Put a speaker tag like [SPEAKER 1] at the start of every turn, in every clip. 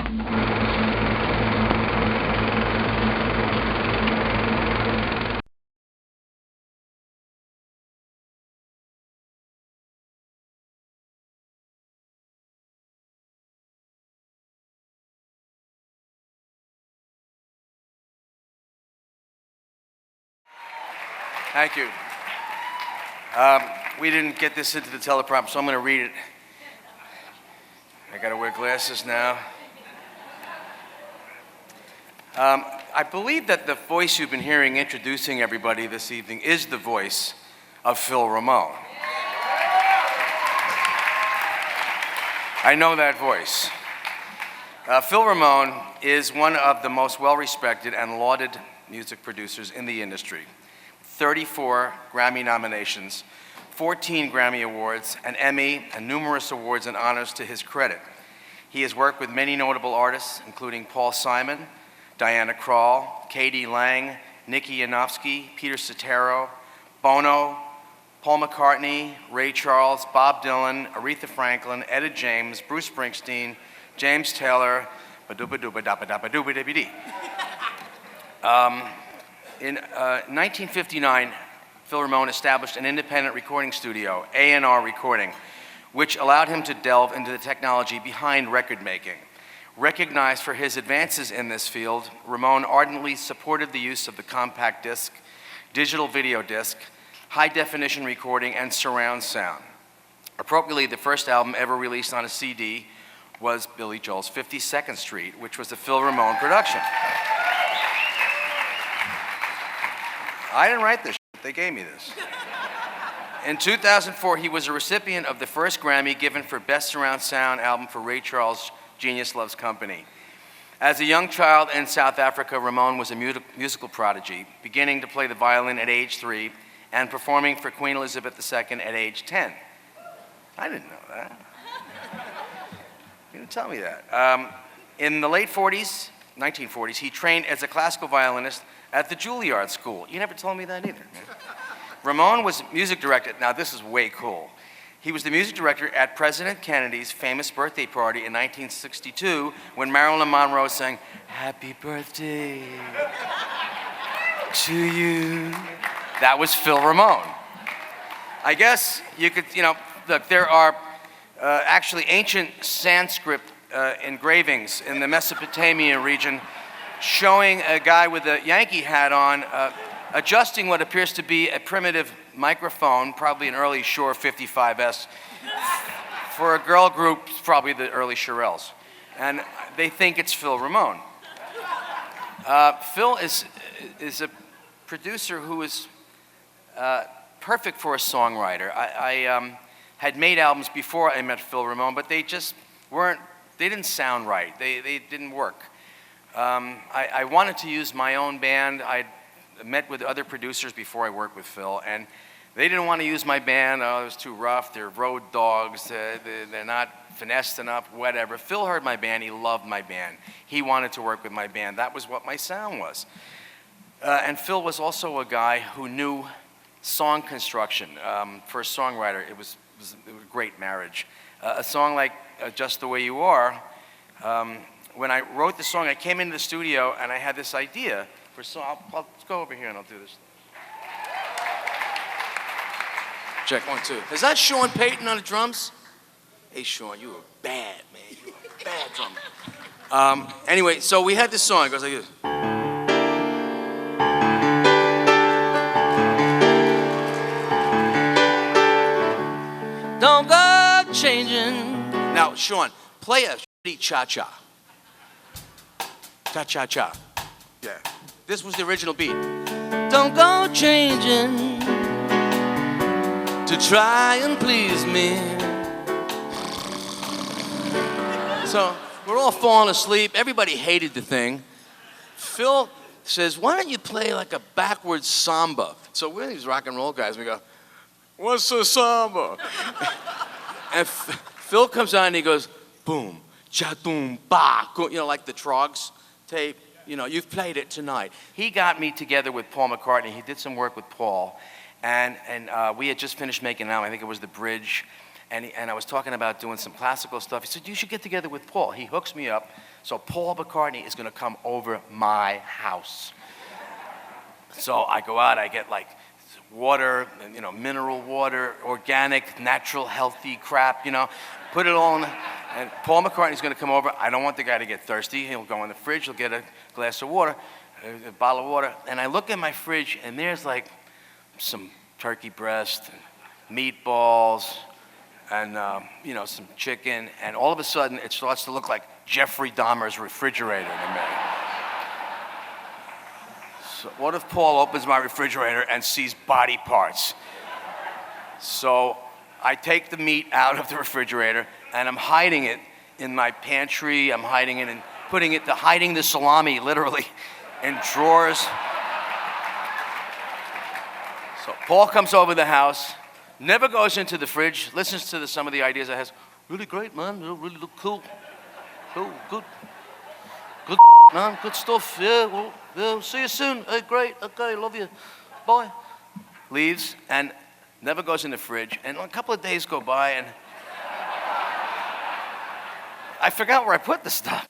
[SPEAKER 1] Thank you. We didn't get this into the teleprompter, so I'm going to read it. I got to wear glasses now. I believe that the voice you've been hearing introducing everybody this evening is the voice of Phil Ramone. I know that voice. Phil Ramone is one of the most well-respected and lauded music producers in the industry. 34 Grammy nominations, 14 Grammy Awards, an Emmy, and numerous awards and honors to his credit. He has worked with many notable artists, including Paul Simon, Diana Krall, Katie Lang, Nicky Yanofsky, Peter Cetero, Bono, Paul McCartney, Ray Charles, Bob Dylan, Aretha Franklin, Etta James, Bruce Springsteen, James Taylor, ba-dooba-dooba-dappa-dappa-dooba-dibby-dee. In 1959, Phil Ramone established an independent recording studio, A&R Recording, which allowed him to delve into the technology behind record making. Recognized for his advances in this field, Ramone ardently supported the use of the compact disc, digital video disc, high-definition recording, and surround sound. Appropriately, the first album ever released on a CD was Billy Joel's 52nd Street, which was a Phil Ramone production. I didn't write this shit, they gave me this. In 2004, he was a recipient of the first Grammy given for Best Surround Sound Album for Ray Charles' Genius Loves Company. As a young child in South Africa, Ramone was a musical prodigy, beginning to play the violin at age 3 and performing for Queen Elizabeth II at age 10. I didn't know that. You didn't tell me that. In the late 1940s, he trained as a classical violinist at the Juilliard School. You never told me that either. Ramone was music director. Now this is way cool. He was the music director at President Kennedy's famous birthday party in 1962 when Marilyn Monroe sang, "Happy birthday to you." That was Phil Ramone. I guess you could, look, there are actually ancient Sanskrit engravings in the Mesopotamian region showing a guy with a Yankee hat on adjusting what appears to be a primitive microphone, probably an early Shure 55S, for a girl group, probably the early Shirelles. And they think it's Phil Ramone. Phil is a producer who is perfect for a songwriter. I had made albums before I met Phil Ramone, but they just they didn't sound right. They didn't work. I wanted to use my own band. I'd met with other producers before I worked with Phil, and they didn't want to use my band. Oh, it was too rough. They're road dogs. They're not finessed enough, whatever. Phil heard my band. He loved my band. He wanted to work with my band. That was what my sound was. And Phil was also a guy who knew song construction. For a songwriter, it was a great marriage. A song like Just the Way You Are, when I wrote the song, I came into the studio and I had this idea for a song. Let's go over here and I'll do this. Check 1, 2. Is that Sean Payton on the drums? Hey, Sean, you were bad, man. You were a bad drummer. Anyway, so we had this song. It goes like this. Don't go changing. Now, Sean, play a shitty cha-cha. Cha-cha-cha. Yeah. This was the original beat. Don't go changing to try and please me. So we're all falling asleep. Everybody hated the thing. Phil says, why don't you play like a backwards samba? So we're these rock and roll guys. We go, what's a samba? And Phil comes on and he goes, boom, cha-doom, ba, like the Trogs tape. You've played it tonight. He got me together with Paul McCartney. He did some work with Paul. And we had just finished making an album. I think it was The Bridge. and I was talking about doing some classical stuff. He said, you should get together with Paul. He hooks me up. So Paul McCartney is going to come over my house. So I go out, I get like water, mineral water, organic, natural, healthy crap, put it all in. And Paul McCartney's going to come over. I don't want the guy to get thirsty. He'll go in the fridge, he'll get a glass of water, a bottle of water. And I look at my fridge, and there's like some turkey breast, and meatballs, and some chicken. And all of a sudden, it starts to look like Jeffrey Dahmer's refrigerator to me. So what if Paul opens my refrigerator and sees body parts? So I take the meat out of the refrigerator, and I'm hiding it in my pantry. I'm hiding it and hiding the salami, literally, in drawers. So Paul comes over the house, never goes into the fridge, listens to some of the ideas I have. Really great, man. You really look cool. Cool, good. Good, man. Good stuff. Yeah, well, see you soon. Hey, great. Okay, love you. Bye. Leaves and never goes in the fridge. And a couple of days go by, and I forgot where I put the stuff.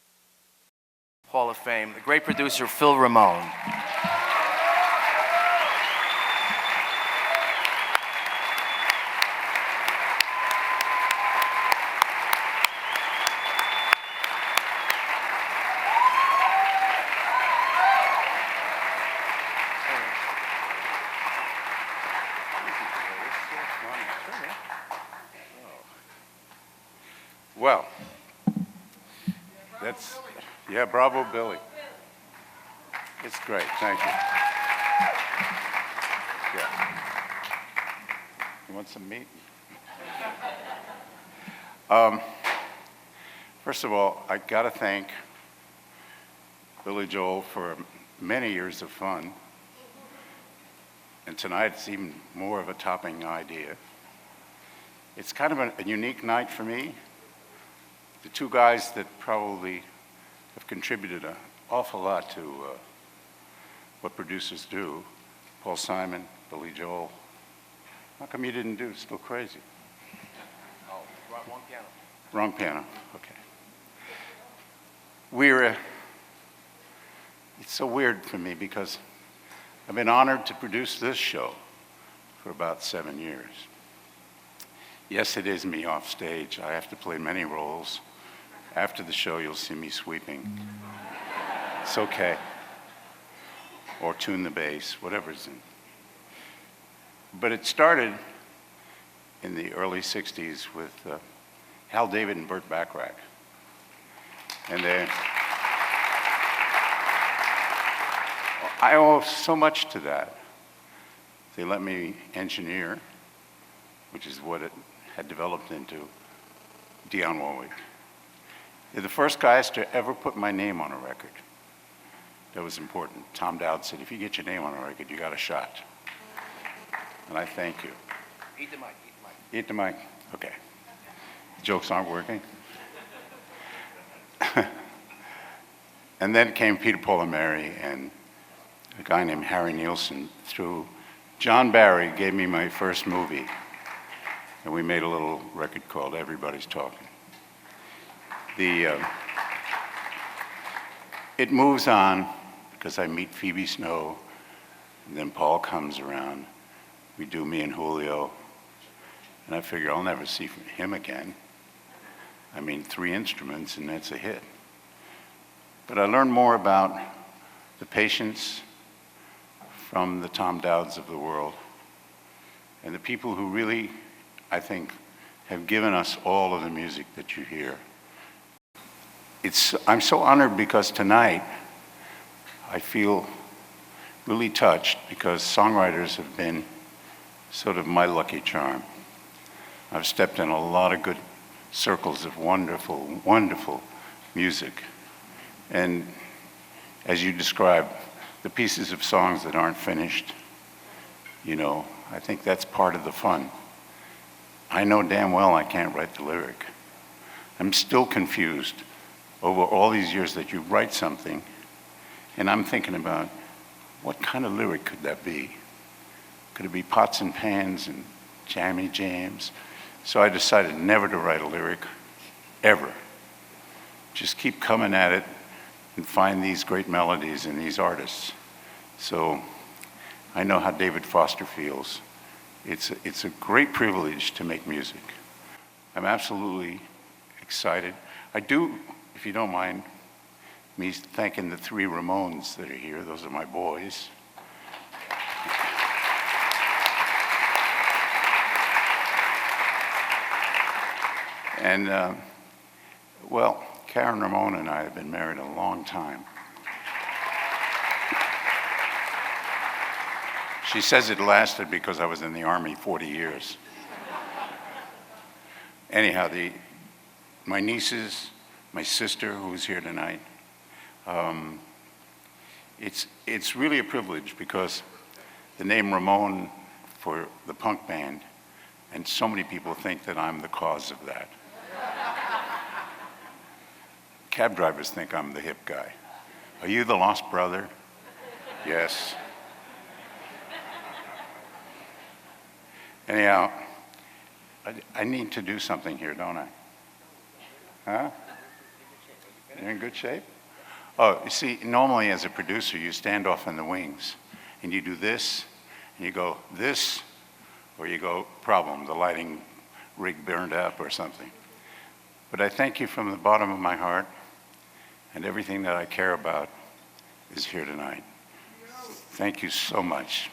[SPEAKER 1] Hall of Fame, the great producer, Phil Ramone.
[SPEAKER 2] Well, bravo, Billy. It's great, thank you. Yeah. You want some meat? First of all, I gotta thank Billy Joel for many years of fun. And tonight it's even more of a topping idea. It's kind of a unique night for me. The two guys that probably have contributed an awful lot to what producers do, Paul Simon, Billy Joel. How come you didn't do Still Crazy?
[SPEAKER 1] Oh, wrong piano.
[SPEAKER 2] Wrong piano, okay. It's so weird for me because I've been honored to produce this show for about 7 years. Yes, it is me off stage. I have to play many roles. After the show, you'll see me sweeping. It's okay. Or tune the bass, whatever's in. But it started in the early 60s with Hal David and Burt Bacharach. And I owe so much to that. They let me engineer, which is what it had developed into, Dionne Warwick. They're the first guys to ever put my name on a record. That was important. Tom Dowd said, if you get your name on a record, you got a shot. And I thank you.
[SPEAKER 1] Eat the mic, eat the mic.
[SPEAKER 2] Eat the mic? Okay. Jokes aren't working. And then came Peter, Paul, and Mary, and a guy named Harry Nilsson through John Barry gave me my first movie. And we made a little record called Everybody's Talking. It moves on because I meet Phoebe Snow, and then Paul comes around. We do Me and Julio, and I figure I'll never see him again. I mean, 3 instruments, and that's a hit. But I learned more about the patience from the Tom Dowds of the world, and the people who really, I think, have given us all of the music that you hear. I'm so honored because tonight I feel really touched because songwriters have been sort of my lucky charm. I've stepped in a lot of good circles of wonderful, wonderful music. And as you described, the pieces of songs that aren't finished, I think that's part of the fun. I know damn well I can't write the lyric. I'm still confused over all these years that you write something, and I'm thinking about what kind of lyric could that be? Could it be pots and pans and jammy jams, So I decided never to write a lyric, ever. Just keep coming at it and find these great melodies in these artists. So I know how David Foster feels. It's a great privilege to make music. I'm absolutely excited. I do, if you don't mind, me thanking the 3 Ramones that are here. Those are my boys. And, well, Karen Ramone and I have been married a long time. She says it lasted because I was in the Army 40 years. Anyhow, my nieces, my sister who's here tonight, it's really a privilege because the name Ramone for the punk band, and so many people think that I'm the cause of that. Cab drivers think I'm the hip guy. Are you the lost brother? Yes. Anyhow, I need to do something here, don't I? Huh? You're in good shape? Oh, you see, normally as a producer, you stand off in the wings, and you do this, and you go this, or you go problem, the lighting rig burned up or something. But I thank you from the bottom of my heart, and everything that I care about is here tonight. Thank you so much.